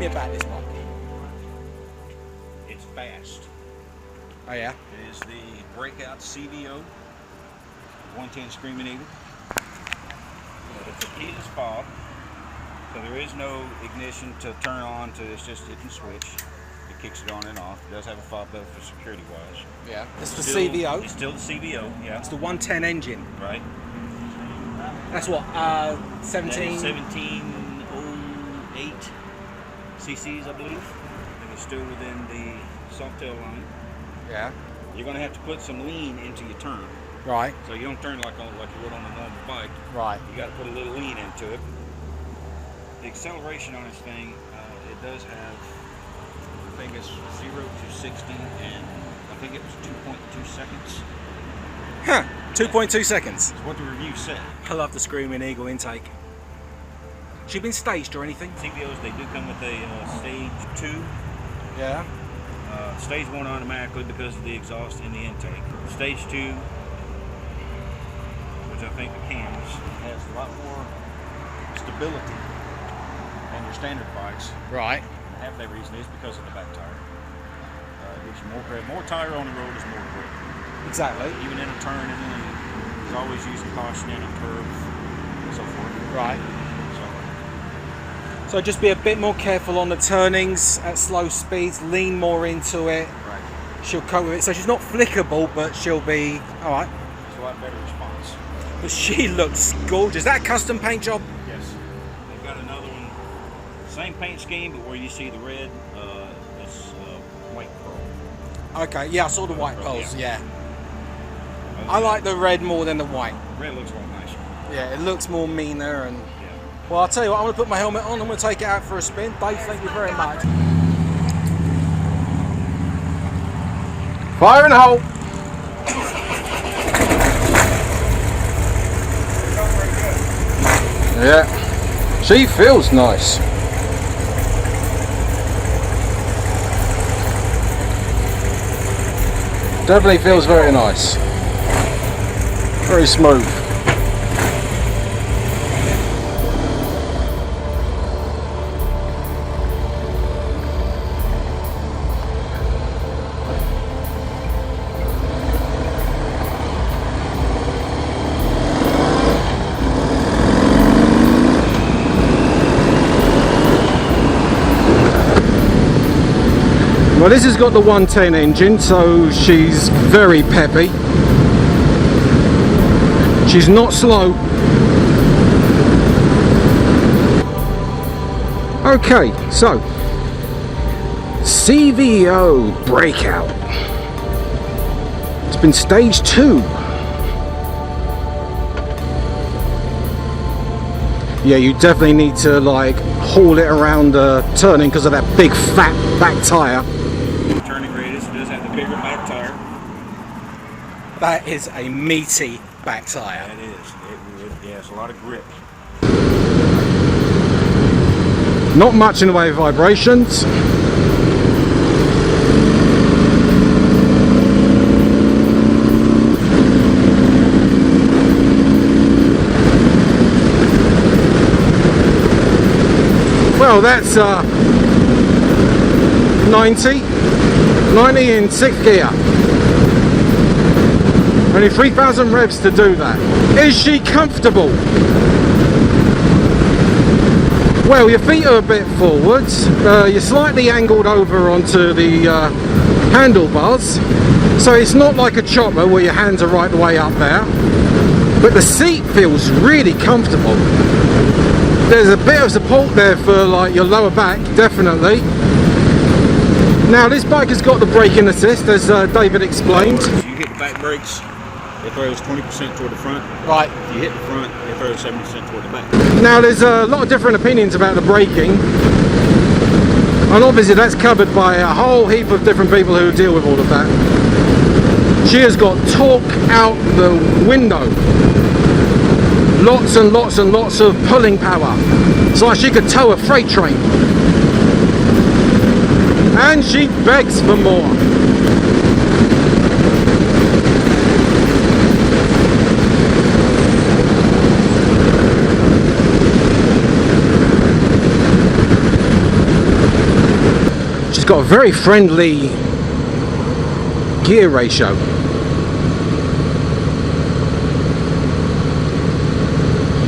me about this one. It's fast. Oh yeah? It is the Breakout CVO 110 Screaming Eagle. It's a keyless fob, so there is no ignition to turn on to, it's just hit and switch. It kicks it on and off. It does have a fob belt for security wise. Yeah. It's the still, CVO. It's still the CVO, yeah. It's the 110 engine. Right. That's what, 17? 1708 cc's, I believe. And it's still within the Softail line. Yeah. You're going to have to put some lean into your turn. Right. So you don't turn like you would on a normal bike. Right. You got to put a little lean into it. The acceleration on this thing, it does have, I think it's 0 to 60, and I think it was 2.2 seconds. Huh. 2.2 seconds. That's what the review said. I love the Screaming Eagle intake. Has she been staged or anything? CVOs, they do come with a Stage 2. Yeah. Stage 1 automatically because of the exhaust in the intake. Stage 2, which I think the cams, has a lot more stability than your standard bikes. Right. Half that reason is because of the back tire. Gives you more grip. More tire on the road is more grip. Exactly. Even in a turn and lane, it's always using caution in a curve and so forth. Right. So just be a bit more careful on the turnings at slow speeds, lean more into it. Right. She'll cope with it. So she's not flickable, but she'll be all right. It's a lot better response. But she looks gorgeous. Is that a custom paint job? Yes. They've got another one, same paint scheme, but where you see the red, it's white pearl. Okay, yeah, I saw the white pearls, yeah. Other I like the red more than the white. Red looks a lot nicer. Yeah, it looks more meaner and... Well, I'll tell you what, I'm going to put my helmet on, I'm going to take it out for a spin. Dave, thank you very much. Fire in the hole! Yeah, she feels nice. Definitely feels very nice. Very smooth. Well, this has got the 110 engine, so she's very peppy. She's not slow. Okay, so CVO Breakout. It's been stage 2. Yeah, you definitely need to like haul it around the turning because of that big fat back tyre. Turning radius, it does have the bigger back tire. That is a meaty back tyre. That is. Yeah, it's a lot of grip. Not much in the way of vibrations. Well, that's 90 in 6th gear. Only 3,000 revs to do that. Is she comfortable? Well, your feet are a bit forwards. You're slightly angled over onto the handlebars. So it's not like a chopper where your hands are right the way up there. But the seat feels really comfortable. There's a bit of support there for like your lower back, definitely. Now this bike has got the braking assist, as David explained. If you hit the back brakes, it throws 20% toward the front. Right. If you hit the front, it throws 70% toward the back. Now there's a lot of different opinions about the braking. And obviously that's covered by a whole heap of different people who deal with all of that. She has got torque out the window. Lots and lots and lots of pulling power. It's like she could tow a freight train. And she begs for more. got a very friendly gear ratio.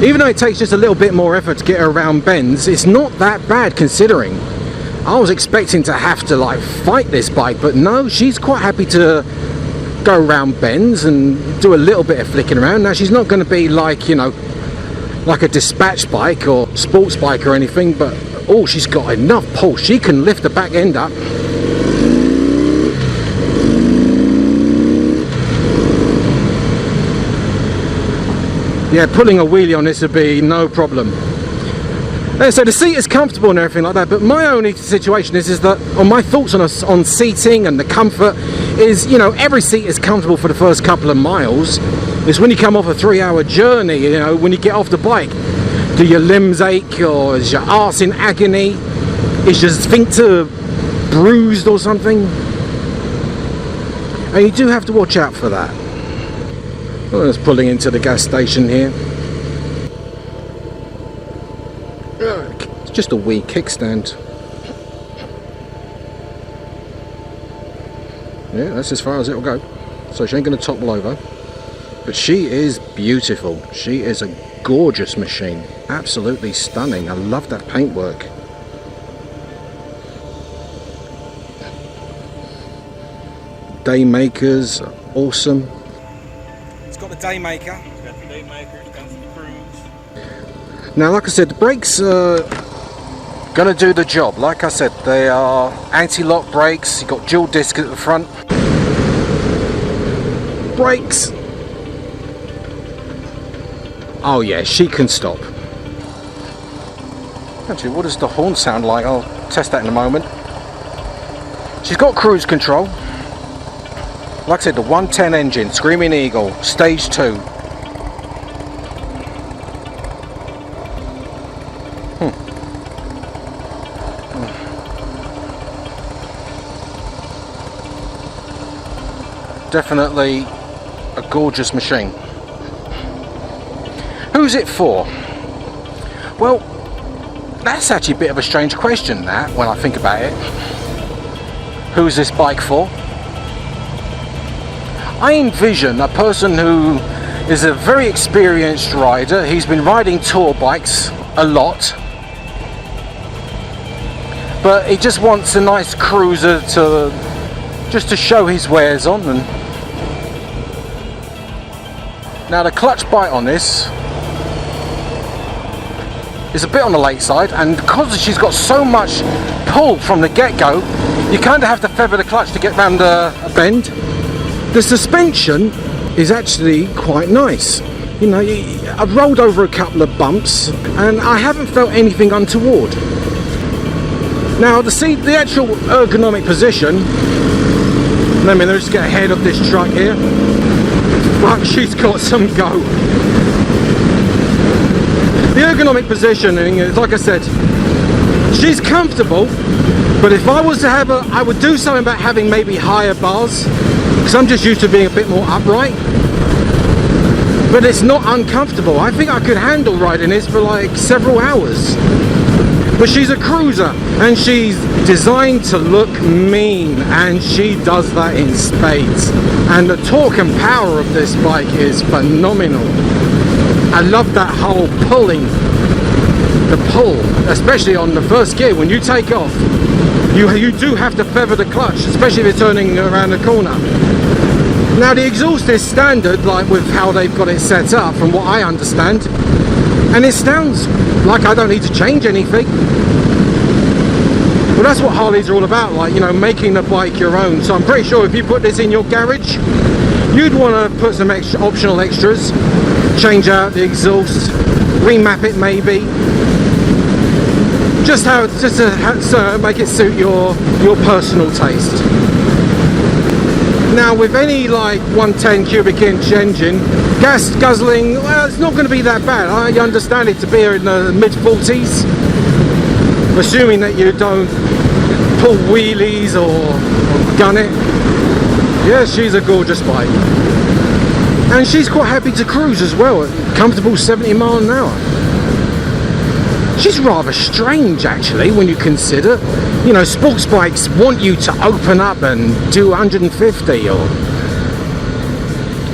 Even though it takes just a little bit more effort to get her around bends, it's not that bad considering. I was expecting to have to like fight this bike, but no, she's quite happy to go around bends and do a little bit of flicking around. Now she's not going to be like, you know, like a dispatch bike or sports bike or anything, but oh, she's got enough pull. She can lift the back end up. Yeah, pulling a wheelie on this would be no problem. So the seat is comfortable and everything like that, but my only situation is that on my thoughts on seating and the comfort is, you know, every seat is comfortable for the first couple of miles. It's when you come off a 3-hour journey, you know, when you get off the bike, do your limbs ache, or is your arse in agony? Is your sphincter bruised or something? And you do have to watch out for that. Well, just pulling into the gas station here. It's just a wee kickstand. Yeah, that's as far as it'll go. So she ain't going to topple over. But she is beautiful. She is a gorgeous machine. Absolutely stunning. I love that paintwork. Daymakers, awesome. It's got the Daymaker. It's got the Daymaker, it's got the Cruise. Now, like I said, the brakes are gonna do the job. Like I said, they are anti-lock brakes. You've got dual disc at the front. Brakes. Oh yeah, she can stop. Actually, what does the horn sound like? I'll test that in a moment. She's got cruise control. Like I said, the 110 engine, Screaming Eagle, Stage 2. Definitely a gorgeous machine. Who's it for? Well, that's actually a bit of a strange question, that, when I think about it. Who's this bike for? I envision a person who is a very experienced rider. He's been riding tour bikes a lot, but he just wants a nice cruiser just to show his wares on. And now the clutch bite on this is a bit on the late side, and because she's got so much pull from the get-go, you kind of have to feather the clutch to get round a bend. The suspension is actually quite nice. You know, I've rolled over a couple of bumps and I haven't felt anything untoward. Now the actual ergonomic position, let me just get ahead of this truck here. Fuck, she's got some go. The ergonomic positioning is, like I said, she's comfortable, but if I was to have her, I would do something about having maybe higher bars, because I'm just used to being a bit more upright. But it's not uncomfortable. I think I could handle riding this for like several hours. But she's a cruiser and she's designed to look mean, and she does that in spades. And the torque and power of this bike is phenomenal. I love that whole pulling, the pull, especially on the first gear when you take off. You do have to feather the clutch, especially if you're turning around the corner. Now the exhaust is standard, like with how they've got it set up, from what I understand, and it sounds like I don't need to change anything. Well, that's what Harleys are all about, like, you know, making the bike your own. So I'm pretty sure if you put this in your garage, you'd want to put some optional extras, change out the exhaust, remap it maybe, just to make it suit your personal taste. Now with any like 110 cubic inch engine, gas guzzling, well, it's not going to be that bad. I understand it to be in the mid 40s, assuming that you don't pull wheelies or gun it. Yeah, she's a gorgeous bike, and she's quite happy to cruise as well at comfortable 70 miles an hour. She's rather strange actually when you consider You know, sports bikes want you to open up and do 150, or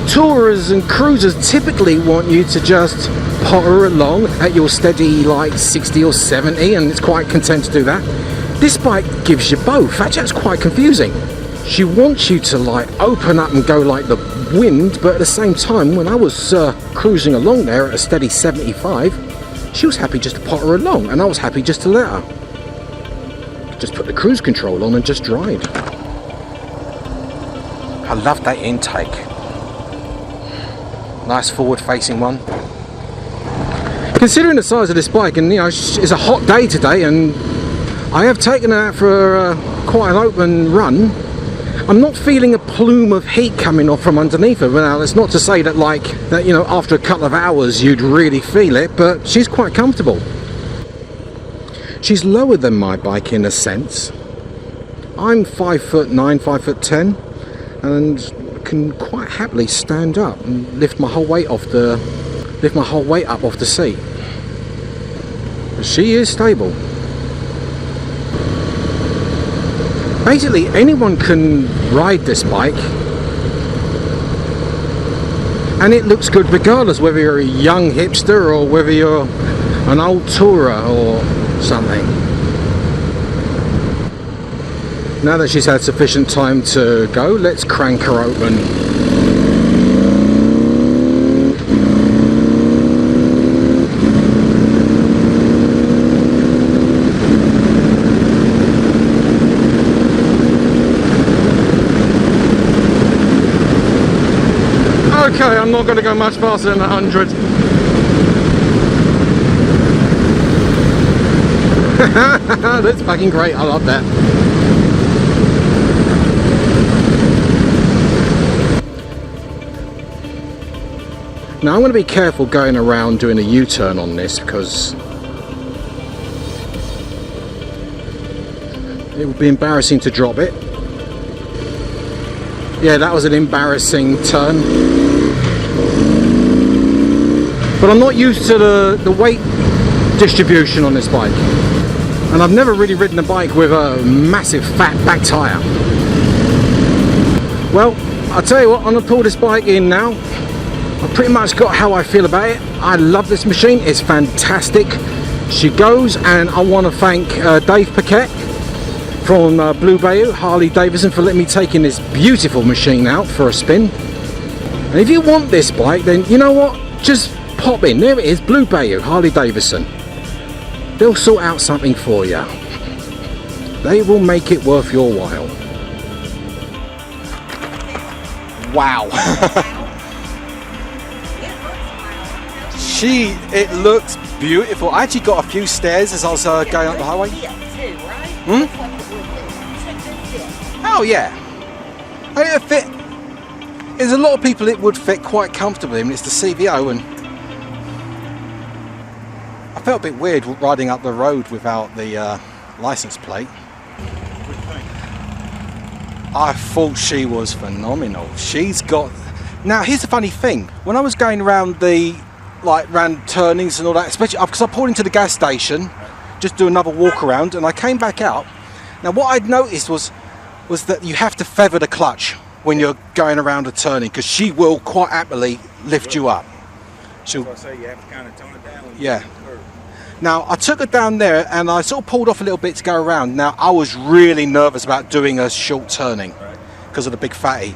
tourers and cruisers typically want you to just potter along at your steady like 60 or 70, and it's quite content to do that. This bike gives you both. Actually, that's quite confusing. She wants you to like open up and go like the wind, but at the same time, when I was cruising along there at a steady 75, she was happy just to potter along, and I was happy just to let her. Just put the cruise control on and just drive. I love that intake. Nice forward facing one. Considering the size of this bike, and you know, it's a hot day today, and I have taken it out for quite an open run, I'm not feeling a plume of heat coming off from underneath her. Now, that's not to say that you know, after a couple of hours you'd really feel it, but she's quite comfortable. She's lower than my bike in a sense. I'm 5'9", 5'10", and can quite happily stand up and lift my whole weight up off the seat. But she is stable. Basically, anyone can ride this bike, and it looks good regardless whether you're a young hipster or whether you're an old tourer or something. Now that she's had sufficient time to go, let's crank her open. Okay, I'm not going to go much faster than 100. That's fucking great, I love that. Now I'm going to be careful going around doing a U-turn on this, because it would be embarrassing to drop it. Yeah, that was an embarrassing turn. But I'm not used to the weight distribution on this bike, and I've never really ridden a bike with a massive fat back tyre. Well, I'll tell you what, I'm going to pull this bike in now. I've pretty much got how I feel about it. I love this machine, it's fantastic. She goes, and I want to thank Dave Paquette from Bleu Bayou Harley Davidson for letting me take in this beautiful machine out for a spin. And if you want this bike, then you know what, just pop in. There it is, Bleu Bayou Harley Davidson. They'll sort out something for you. They will make it worth your while. Wow. It looks beautiful. I actually got a few stairs as I was going up the highway. Oh yeah. I mean, it fit. There's a lot of people it would fit quite comfortably. I mean, it's the CVO, and I felt a bit weird riding up the road without the license plate. I thought she was phenomenal. She's got. Now here's the funny thing. When I was going around round turnings and all that, especially because I pulled into the gas station, just do another walk around, and I came back out. Now what I'd noticed was that you have to feather the clutch when you're going around a turning, because she will quite happily lift you up. She'll. So I say you have to kind of tone it down when you Yeah. get to the curve. Now I took her down there, and I sort of pulled off a little bit to go around. Now I was really nervous about doing a short turning because of the big fatty.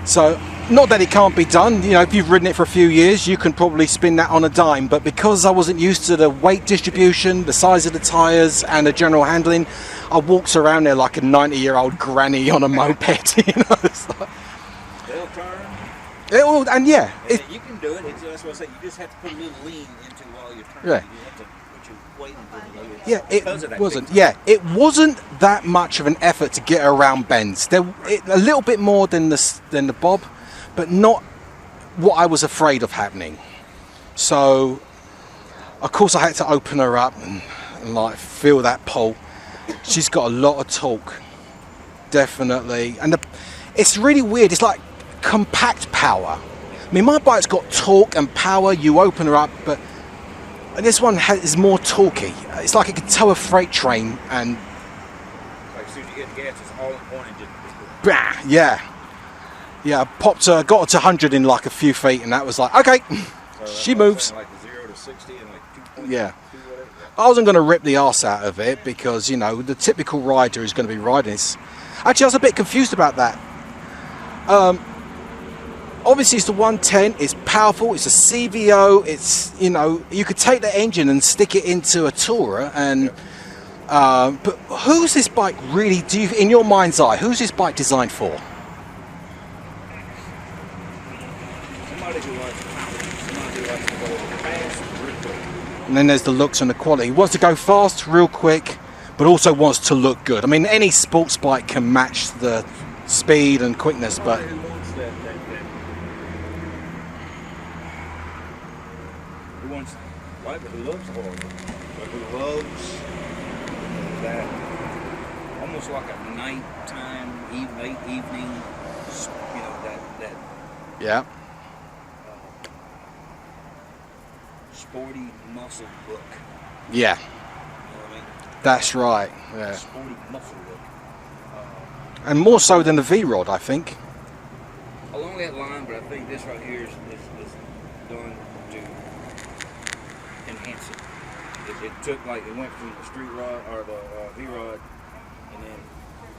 So, not that it can't be done, you know, if you've ridden it for a few years, you can probably spin that on a dime, but because I wasn't used to the weight distribution, the size of the tyres, and the general handling, I walked around there like a 90-year-old granny on a moped, you know. It's like, They'll turn. And yeah. You can do it. That's what I say. You just have to put a little lean into while you're turning. Yeah. You have to put your weight into it. Yeah, it wasn't that much of an effort to get around bends. A little bit more than the bob, but not what I was afraid of happening. So, of course, I had to open her up and like feel that pull. She's got a lot of torque, definitely, and it's really weird. It's like compact power. I mean, my bike's got torque and power. You open her up, but this one is more torquey. It's like it could tow a freight train, and Like as soon as you hit the gas, it's all in one engine. Bah, yeah. Yeah, popped her, got her to 100 in like a few feet, and that was like, okay, So she moves. like 0 to 60 in like 2.2. Yeah. Whatever. I wasn't going to rip the arse out of it because, you know, the typical rider is going to be riding this. Actually, I was a bit confused about that. Obviously, it's the 110. It's powerful. It's a CVO. It's, you know, you could take the engine and stick it into a Tourer. And but who's this bike really? Do you, in your mind's eye, who's this bike designed for? Somebody who likes to go fast, real quick. And then there's the looks and the quality. He wants to go fast, real quick, but also wants to look good. I mean, any sports bike can match the speed and quickness, but Somebody who wants that who wants, like, who loves the horse, but who loves that, almost like a nighttime, late evening, you know, that yeah, sporty muscle look. yeah, You know what I mean? that's right. Yeah, Sporty muscle look. and more so than the V-Rod, I think. Along that line, but I think this right here is done to enhance it. It took, like, it went from the street rod or the V-Rod, and then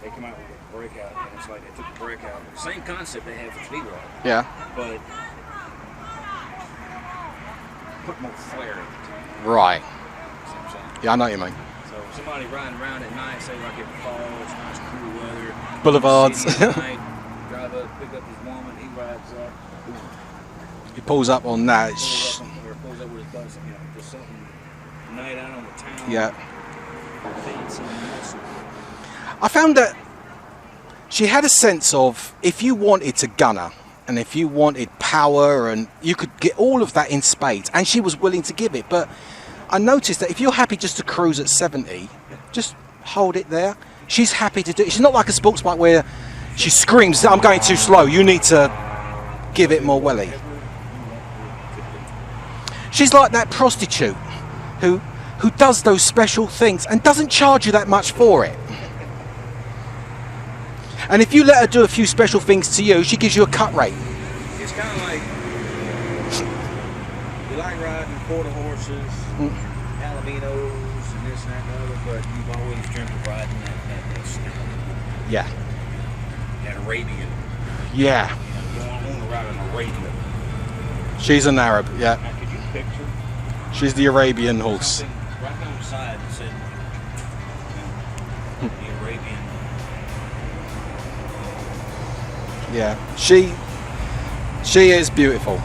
they come out with a breakout, and it's like they took the breakout. Same concept they had for the V-Rod, Yeah, but put more flair in it. right. See what I'm saying? Yeah, I know what you mean. So somebody riding around at night, say like it falls, nice cool weather, Boulevards. city at night, drive up, pick up his woman, he rides up, He pulls up on that. pulls up with his bus, you know, just something night out on the town. Yeah. Fancy muscle. I found that she had a sense of if you wanted to gunner and if you wanted power, and you could get all of that in spades, and she was willing to give it. But I noticed that if you're happy just to cruise at 70, just hold it there. She's happy to do it. She's not like a sports bike where she screams, I'm going too slow, you need to give it more welly. She's like that prostitute who does those special things and doesn't charge you that much for it. And if you let her do a few special things to you, she gives you a cut rate. It's kind of like, you like riding quarter horses, Alabinos, and this and that and the other, but you've always dreamt of riding that snake, Yeah. that Arabian. Yeah. You don't want to ride an Arabian. She's an Arab, yeah. Now, could you picture She's the Arabian horse. something right down the side that said, you know, the Arabian? Yeah. She is beautiful.